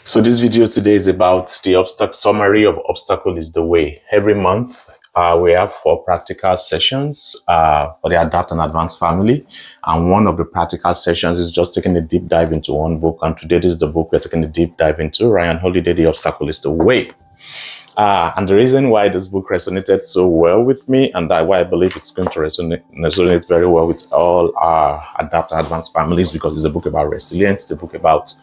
So this video today is about the obstacle summary of obstacle is the way. Every month we have 4 practical sessions for the Adapt and Advanced family, and one of the practical sessions is just taking a deep dive into one book, and today this is the book we're taking a deep dive into, Ryan Holiday, The Obstacle is the Way. And the reason why this book resonated so well with me, and why I believe it's going to resonate very well with all our Adapt and Advanced families, because it's a book about resilience. It's a book about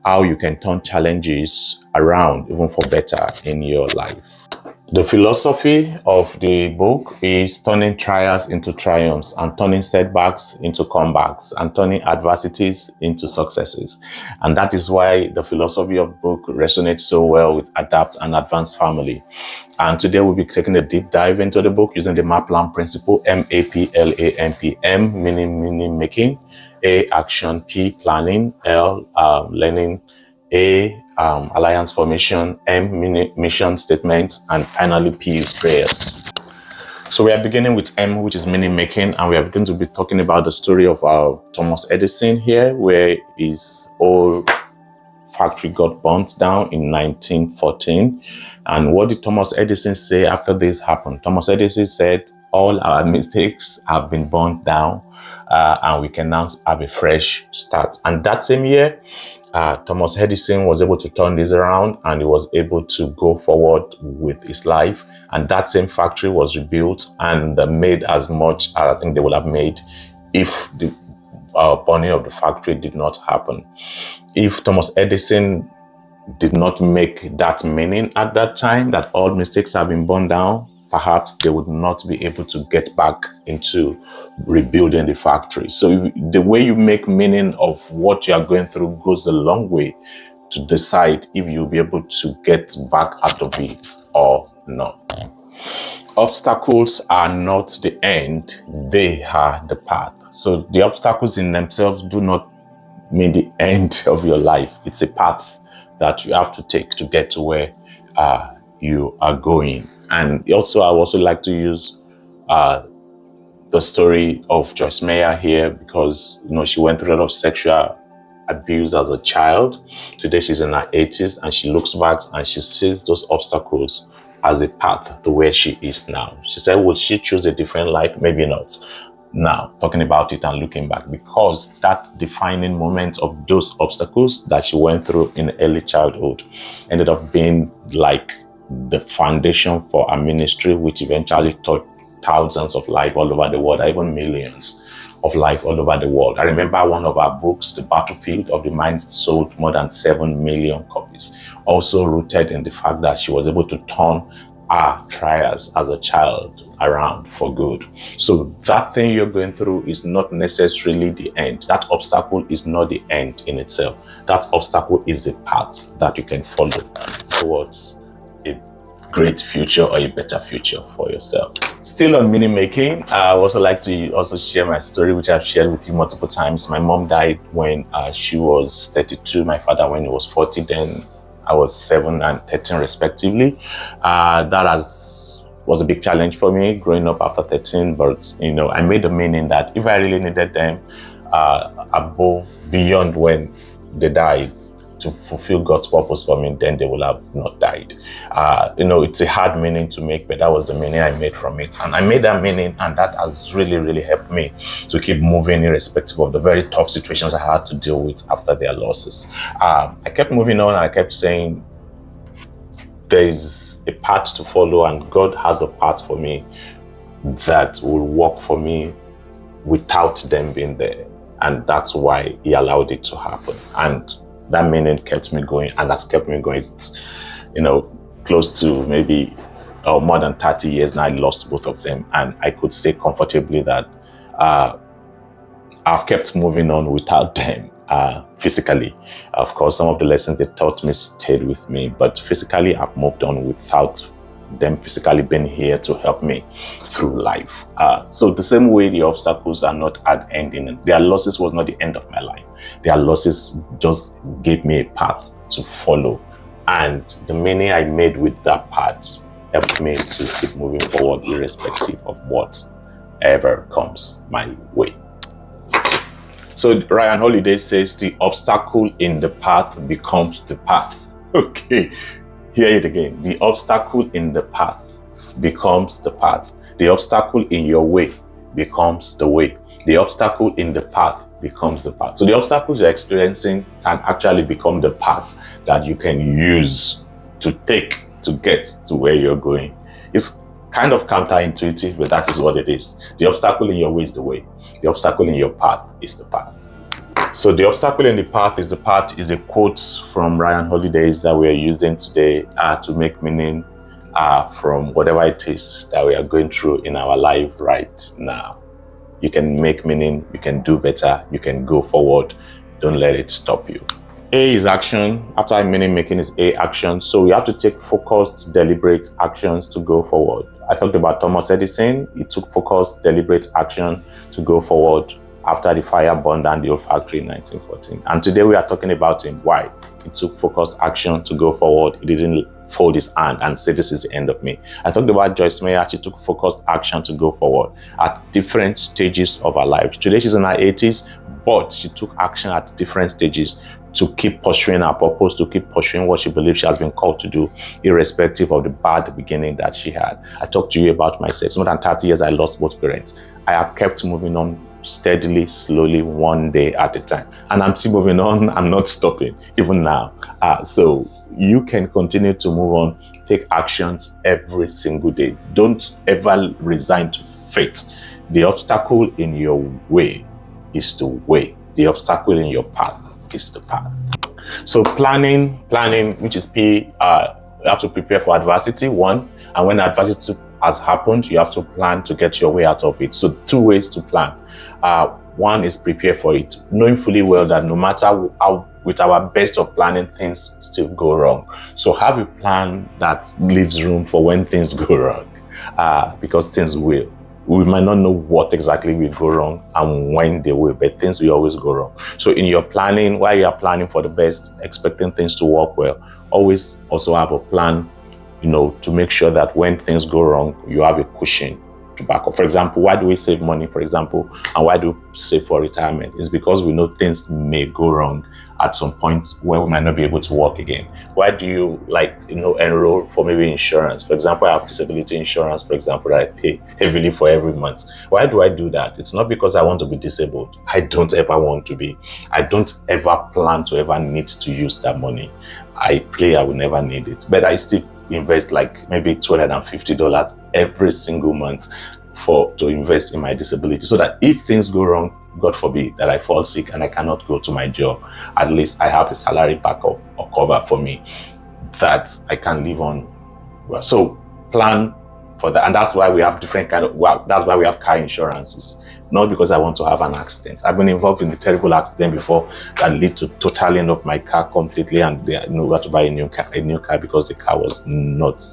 how you can turn challenges around, even for better, in your life. The philosophy of the book is turning trials into triumphs, and turning setbacks into comebacks, and turning adversities into successes. And that is why the philosophy of the book resonates so well with Adapt and Advanced family. And today we'll be taking a deep dive into the book using the MAPLAMP principle, MAPLAMP, meaning making, A, action, P, planning, L, learning, A, alliance formation, M, mission statements, and finally P is prayers. So we are beginning with M, which is meaning making, and we are going to be talking about the story of Thomas Edison here, where his old factory got burnt down in 1914. And what did Thomas Edison say after this happened? Thomas Edison said, all our mistakes have been burnt down, and we can now have a fresh start. And that same year, Thomas Edison was able to turn this around, and he was able to go forward with his life. And that same factory was rebuilt and made as much as I think they would have made if the burning of the factory did not happen. If Thomas Edison did not make that meaning at that time, that all mistakes have been burned down, perhaps they would not be able to get back into rebuilding the factory. So the way you make meaning of what you are going through goes a long way to decide if you'll be able to get back out of it or not. Obstacles are not the end, they are the path. So the obstacles in themselves do not mean the end of your life. It's a path that you have to take to get to where you are going. And also, I would also like to use the story of Joyce Meyer here, because she went through a lot of sexual abuse as a child. Today she's in her 80s, and she looks back and she sees those obstacles as a path to where she is now. She said, would she choose a different life? Maybe not. Now, talking about it and looking back, because that defining moment of those obstacles that she went through in early childhood ended up being like the foundation for a ministry, which eventually taught thousands of lives all over the world, even millions of life all over the world. I remember one of our books, The Battlefield of the Mind, sold more than 7 million copies, also rooted in the fact that she was able to turn our trials as a child around for good. So that thing you're going through is not necessarily the end. That obstacle is not the end in itself. That obstacle is the path that you can follow towards a great future or a better future for yourself. Still on meaning making, I also like to also share my story, which I've shared with you multiple times. My mom died when she was 32, my father when he was 40. Then I was 7 and 13 respectively. That was a big challenge for me growing up after 13, but I made a meaning that if I really needed them beyond when they died to fulfill God's purpose for me, then they will have not died. It's a hard meaning to make, but that was the meaning I made from it. And I made that meaning, and that has really, really helped me to keep moving irrespective of the very tough situations I had to deal with after their losses. I kept moving on, and I kept saying, there's a path to follow, and God has a path for me that will work for me without them being there. And that's why He allowed it to happen. And that meaning kept me going, and that's kept me going. It's, close to maybe more than 30 years now. I lost both of them, and I could say comfortably that I've kept moving on without them physically. Of course, some of the lessons they taught me stayed with me, but physically I've moved on without them physically being here to help me through life. So the same way the obstacles are not at ending, their losses was not the end of my life. Their losses just gave me a path to follow, and the meaning I made with that path helped me to keep moving forward irrespective of whatever comes my way. So Ryan Holiday says the obstacle in the path becomes the path. Okay, hear it again. The obstacle in the path becomes the path. The obstacle in your way becomes the way. The obstacle in the path becomes the path. So the obstacles you're experiencing can actually become the path that you can use to take to get to where you're going. It's kind of counterintuitive, but that is what it is. The obstacle in your way is the way. The obstacle in your path is the path. So the obstacle in the path is a quote from Ryan Holiday's that we are using today to make meaning from whatever it is that we are going through in our life right now. You can make meaning, you can do better, you can go forward. Don't let it stop you. A is action. After meaning making is A, action. So we have to take focused, deliberate actions to go forward. I talked about Thomas Edison. He took focused, deliberate action to go forward after the fire burned down the old factory in 1914. And today we are talking about him. Why? He took focused action to go forward. He didn't fold his hand and say, this is the end of me. I talked about Joyce Meyer. She took focused action to go forward at different stages of her life. Today she's in her 80s, but she took action at different stages to keep pursuing her purpose, to keep pursuing what she believes she has been called to do, irrespective of the bad beginning that she had. I talked to you about myself. More than 30 years, I lost both parents. I have kept moving on steadily, slowly, one day at a time. And I'm still moving on. I'm not stopping, even now. So you can continue to move on, take actions every single day. Don't ever resign to fate. The obstacle in your way is the way. The obstacle in your path is the path. So planning, which is P, you have to prepare for adversity, one. And when adversity has happened, you have to plan to get your way out of it. So 2 ways to plan. One is prepare for it, knowing fully well that no matter how, with our best of planning, things still go wrong. So have a plan that leaves room for when things go wrong, because things will. We might not know what exactly will go wrong and when they will, but things will always go wrong. So in your planning, while you are planning for the best, expecting things to work well, always also have a plan, to make sure that when things go wrong, you have a cushion to back up. For example, why do we save money, for example, and why do we save for retirement? It's because we know things may go wrong at some point where we might not be able to work again. Why do you enroll for maybe insurance? For example, I have disability insurance, for example, that I pay heavily for every month. Why do I do that? It's not because I want to be disabled. I don't ever want to be. I don't ever plan to ever need to use that money. I pray I will never need it, but I still invest like maybe $250 every single month to invest in my disability, so that if things go wrong, God forbid that I fall sick and I cannot go to my job, at least I have a salary backup or cover for me that I can live on. So plan for that, and that's why we have different that's why we have car insurances. Not because I want to have an accident. I've been involved in a terrible accident before that led to totaling of my car completely, and we had to buy a new car because the car was not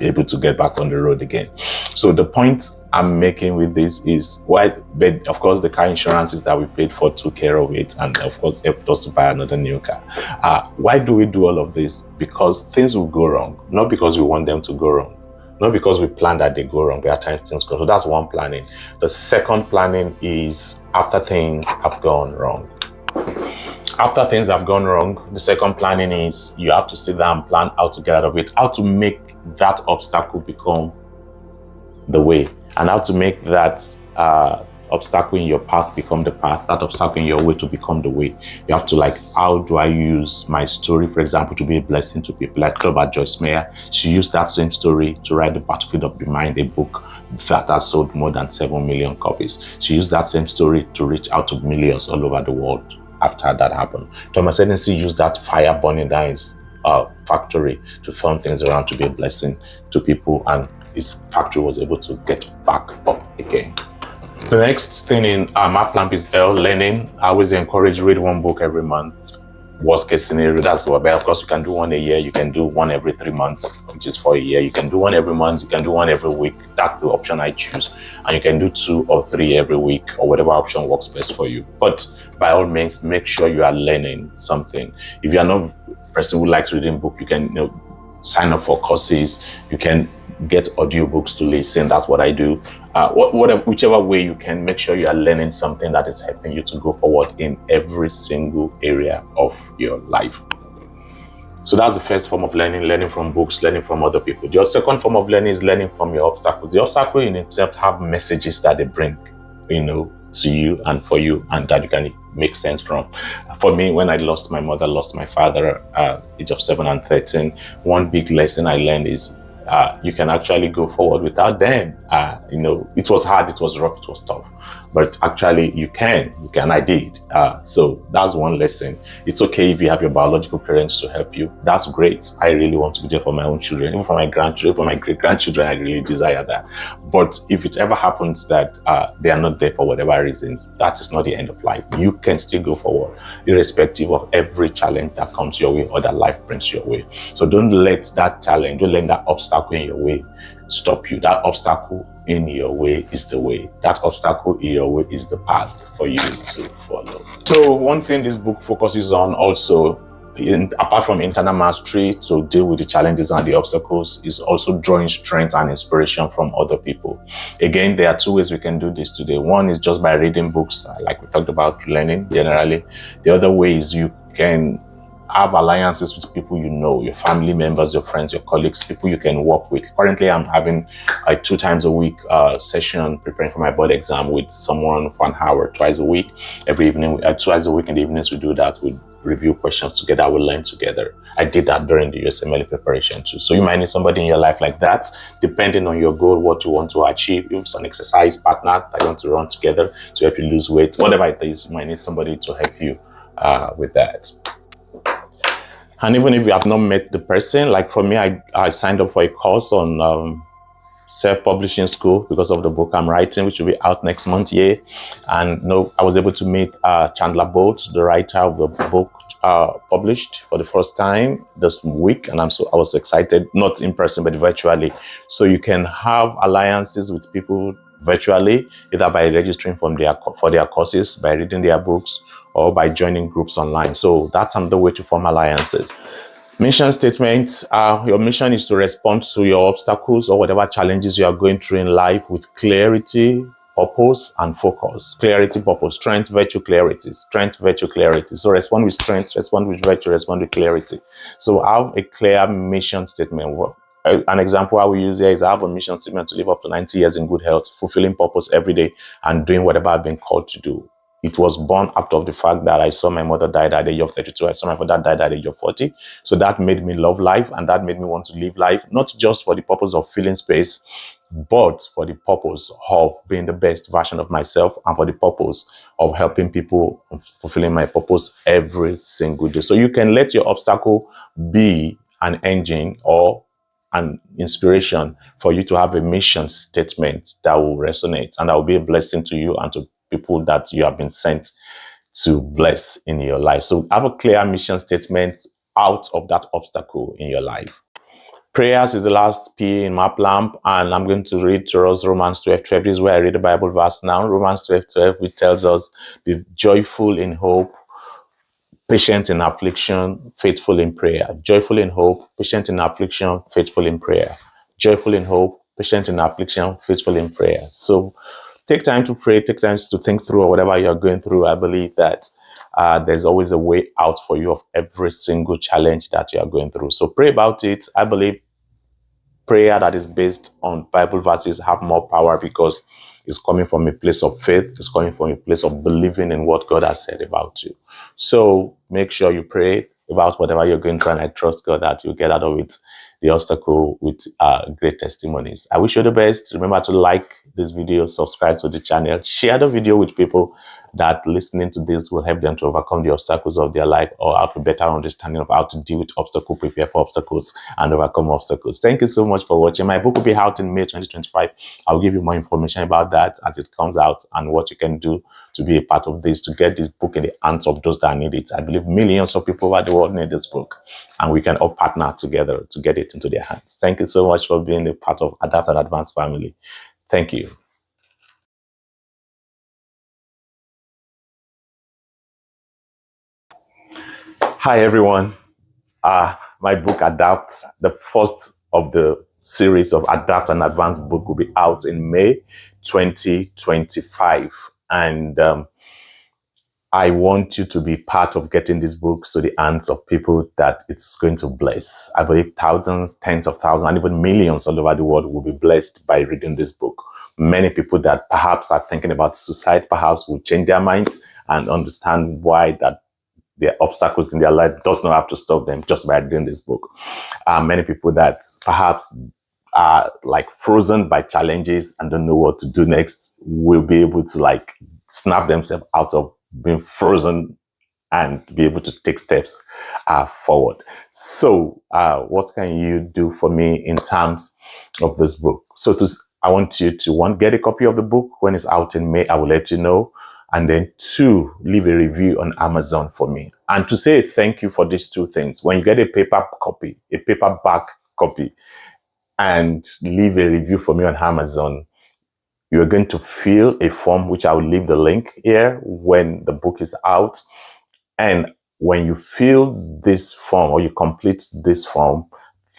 able to get back on the road again. So the point I'm making with this is but of course the car insurances that we paid for took care of it, and of course helped us to buy another new car. Why do we do all of this? Because things will go wrong, not because we want them to go wrong. Not because we plan that they go wrong, but at times things go wrong. So that's one planning. The second planning is after things have gone wrong. After things have gone wrong, the second planning is you have to sit down and plan how to get out of it, how to make that obstacle become the way, and how to make that obstacle in your path become the path, that obstacle in your way to become the way. You have to how do I use my story, for example, to be a blessing to people? Like about Joyce Meyer, she used that same story to write The Battlefield of the Mind, a book that has sold more than 7 million copies. She used that same story to reach out to millions all over the world after that happened. Thomas Edison used that fire burning down his factory to turn things around, to be a blessing to people, and his factory was able to get back up again. The next thing in MAPLAMP is learning. I always encourage read one book every month. Worst case scenario, that's what. But of course, you can do one a year. You can do one every 3 months, which is for a year. You can do one every month. You can do one every week. That's the option I choose. And you can do 2 or 3 every week, or whatever option works best for you. But by all means, make sure you are learning something. If you are not a person who likes reading book, you can sign up for courses. You can get audiobooks to listen. That's what I do. Whichever way you can, make sure you are learning something that is helping you to go forward in every single area of your life. So that's the first form of learning, learning from books, learning from other people. The second form of learning is learning from your obstacles. The obstacle in itself have messages that they bring, to you and for you, and that you can make sense from. For me, when I lost my mother, lost my father, age of 7 and 13, one big lesson I learned is you can actually go forward without them. It was hard, it was rough, it was tough, but actually you can, I did. So that's one lesson. It's okay if you have your biological parents to help you. That's great. I really want to be there for my own children, even for my grandchildren, for my great-grandchildren. I really desire that. But if it ever happens that they are not there for whatever reasons, that is not the end of life. You can still go forward, irrespective of every challenge that comes your way or that life brings your way. So don't let that challenge, don't let that obstacle in your way stop you. That obstacle in your way is the way. That obstacle in your way is the path for you to follow. So one thing this book focuses on also, apart from internal mastery to deal with the challenges and the obstacles, is also drawing strength and inspiration from other people. Again, there are two ways we can do this today. One is just by reading books, like we talked about learning generally. The other way is you can have alliances with people your family members, your friends, your colleagues, people you can work with. Currently, I'm having a 2 times a week session preparing for my board exam with someone for an hour, twice a week. Every evening, twice a week in the evenings, we do that. We review questions together, we learn together. I did that during the USMLE preparation too. So you might need somebody in your life like that, depending on your goal, what you want to achieve. If it's an exercise partner that you want to run together to help you lose weight, whatever it is, you might need somebody to help you with that. And even if you have not met the person, like for me, I signed up for a course on self-publishing school because of the book I'm writing, which will be out next month. And I was able to meet Chandler Bolt, the writer of the book published for the first time this week, and I was excited, not in person but virtually. So you can have alliances with people virtually, either by registering for their courses, by reading their books, or by joining groups online. So that's another way to form alliances. Mission statements. Your mission is to respond to your obstacles or whatever challenges you are going through in life with clarity, purpose, and focus. Clarity, purpose, strength, virtue, clarity. Strength, virtue, clarity. So respond with strength, respond with virtue, respond with clarity. So have a clear mission statement. An example I will use here is I have a mission statement to live up to 90 years in good health, fulfilling purpose every day, and doing whatever I've been called to do. It was born out of the fact that I saw my mother die at the age of 32. I saw my father die at the age of 40. So that made me love life, and that made me want to live life, not just for the purpose of filling space, but for the purpose of being the best version of myself and for the purpose of helping people, fulfilling my purpose every single day. So you can let your obstacle be an engine or an inspiration for you to have a mission statement that will resonate and that will be a blessing to you and to people that you have been sent to bless in your life. So have a clear mission statement out of that obstacle in your life. Prayers is the last P in MAPLAMP, and I'm going to read to us Romans 12:12. This is where I read the Bible verse now. Romans 12:12, which tells us, be joyful in hope, patient in affliction, faithful in prayer. Joyful in hope, patient in affliction, faithful in prayer. Joyful in hope, patient in affliction, faithful in prayer. So take time to pray, take time to think through whatever you're going through. I believe that there's always a way out for you of every single challenge that you are going through. So pray about it. I believe prayer that is based on Bible verses have more power because it's coming from a place of faith. It's coming from a place of believing in what God has said about you. So make sure you pray about whatever you're going through, and I trust God that you'll get out of it, the obstacle, with great testimonies. I wish you the best. Remember to like this video, subscribe to the channel, share the video with people that listening to this will help them to overcome the obstacles of their life or have a better understanding of how to deal with obstacles, prepare for obstacles, and overcome obstacles. Thank you so much for watching. My book will be out in May 2025. I'll give you more information about that as it comes out and what you can do to be a part of this, to get this book in the hands of those that need it. I believe millions of people over the world need this book, and we can all partner together to get it into their hands. Thank you so much for being a part of Adapt and Advance family. Thank you. Hi, everyone. My book, Adapt, the first of the series of Adapt and Advance book, will be out in May 2025. And I want you to be part of getting this book to the hands of people that it's going to bless. I believe thousands, tens of thousands, and even millions all over the world will be blessed by reading this book. Many people that perhaps are thinking about suicide, perhaps will change their minds and understand why that the obstacles in their life does not have to stop them just by reading this book. Many people that perhaps are like frozen by challenges and don't know what to do next will be able to like snap themselves out of being frozen and be able to take steps forward. So what can you do for me in terms of this book? I want you to, one, get a copy of the book. When it's out in May, I will let you know. And then two, leave a review on Amazon for me. And to say thank you for these two things, when you get a paperback copy, and leave a review for me on Amazon, you're going to fill a form, which I will leave the link here when the book is out. And when you fill this form or you complete this form,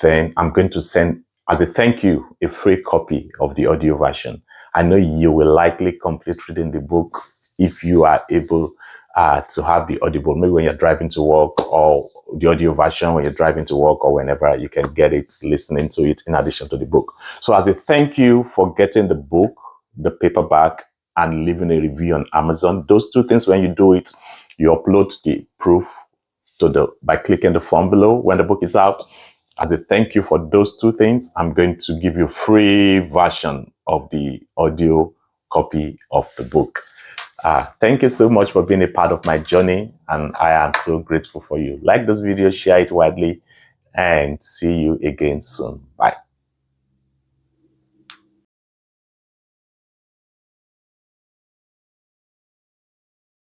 then I'm going to send, as a thank you, a free copy of the audio version. I know you will likely complete reading the book if you are able to have the audible, maybe when you're driving to work, or the audio version when you're driving to work, or whenever you can get it, listening to it in addition to the book. So as a thank you for getting the book, the paperback, and leaving a review on Amazon, those two things, when you do it, you upload the proof by clicking the form below when the book is out. As a thank you for those two things, I'm going to give you a free version of the audio copy of the book. Thank you so much for being a part of my journey, and I am so grateful for you. Like this video, share it widely, and see you again soon. Bye.